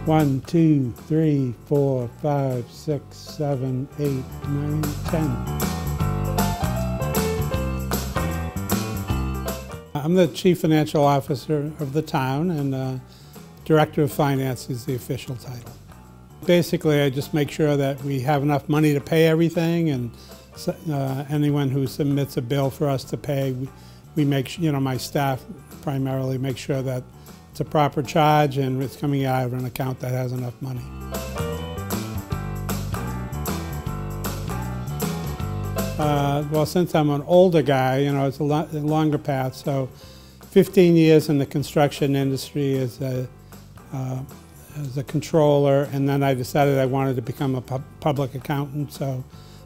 1, 2, 3, 4, 5, 6, 7, 8, 9, 10. I'm the Chief Financial Officer of the town, and Director of Finance is the official title. Basically, I just make sure that we have enough money to pay everything, and anyone who submits a bill for us to pay, we make, my staff primarily make sure that it's a proper charge and it's coming out of an account that has enough money. Well, since I'm an older guy, it's a longer path. So 15 years in the construction industry as a controller, and then I decided I wanted to become a public accountant. So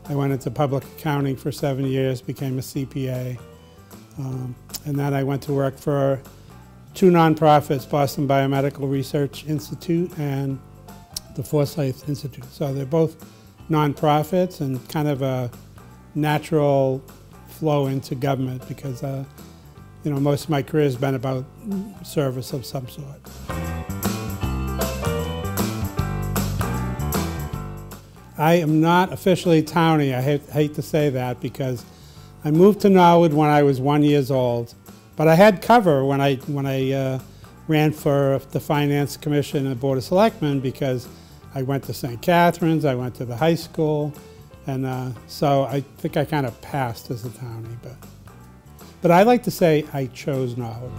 I went into public accounting for 7 years, became a CPA. And then I went to work for two nonprofits, Boston Biomedical Research Institute and the Forsyth Institute. So they're both nonprofits and kind of a natural flow into government because, most of my career has been about service of some sort. I am not officially townie. I hate to say that because I moved to Norwood when I was 1 year old, but I had cover when I ran for the Finance Commission and Board of Selectmen because I went to St. Catherine's, I went to the high school, and so I think I kind of passed as a townie. But I like to say I chose Norwood.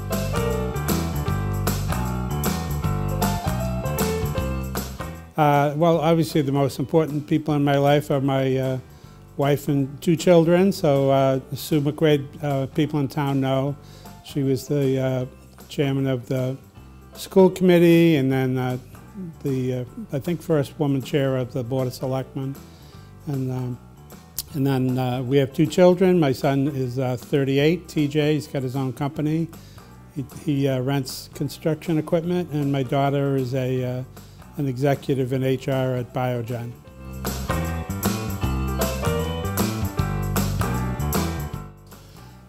Well, obviously the most important people in my life are my wife and two children. So Sue McQuaid, people in town know. She was the chairman of the school committee, and then I think first woman chair of the Board of Selectmen. And then we have two children. My son is 38, TJ. He's got his own company. He rents construction equipment, and my daughter is an executive in HR at Biogen.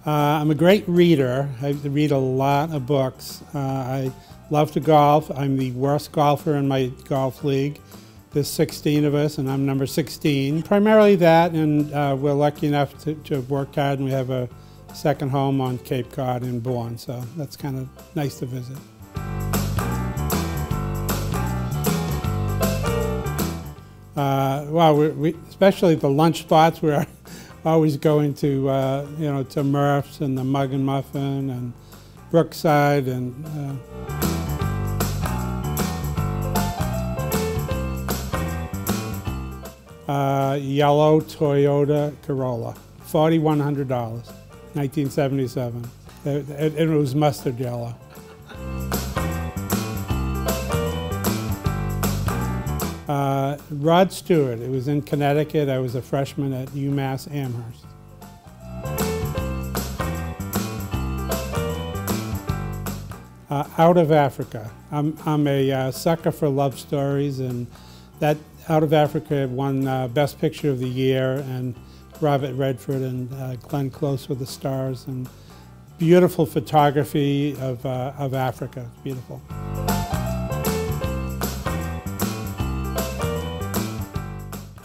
I'm a great reader. I read a lot of books. I love to golf. I'm the worst golfer in my golf league. There's 16 of us, and I'm number 16. Primarily that, and we're lucky enough to have worked hard, and we have a second home on Cape Cod in Bourne, so that's kind of nice to visit. Well, especially the lunch spots, we're always going to, to Murph's and the Mug and Muffin and Brookside and yellow Toyota Corolla, $4,100, 1977. It was mustard yellow. Rod Stewart. It was in Connecticut. I was a freshman at UMass Amherst. Out of Africa. I'm a sucker for love stories, and that Out of Africa won Best Picture of the Year, and Robert Redford and Glenn Close were the stars, and beautiful photography of Africa. It's beautiful.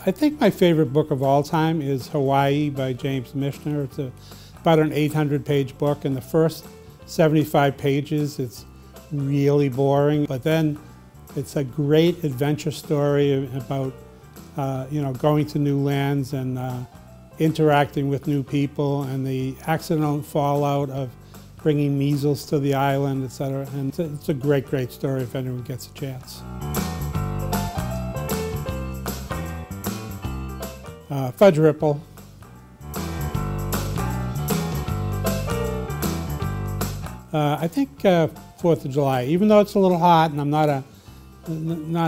I think my favorite book of all time is Hawaii by James Michener. It's about an 800-page book. In the first 75 pages, it's really boring, but then it's a great adventure story about, going to new lands and interacting with new people and the accidental fallout of bringing measles to the island, etc. And it's a great, great story if anyone gets a chance. Fudge Ripple. I think 4th of July, even though it's a little hot and I'm not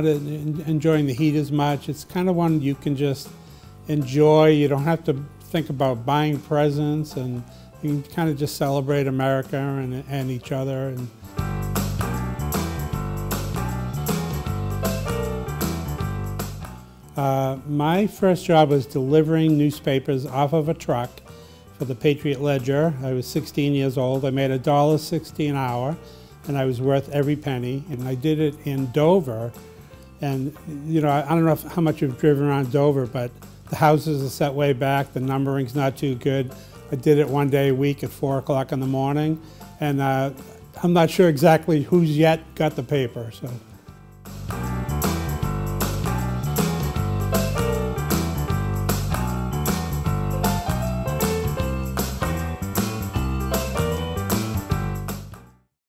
enjoying the heat as much, it's kind of one you can just enjoy. You don't have to think about buying presents, and you can kind of just celebrate America and each other. And my first job was delivering newspapers off of a truck for the Patriot Ledger. I was 16 years old. I made $1.60 an hour, and I was worth every penny. And I did it in Dover And, you know, I don't know how much you've driven around Dover, but the houses are set way back. The numbering's not too good. I did it one day a week at 4 o'clock in the morning, and I'm not sure exactly who's yet got the paper. So.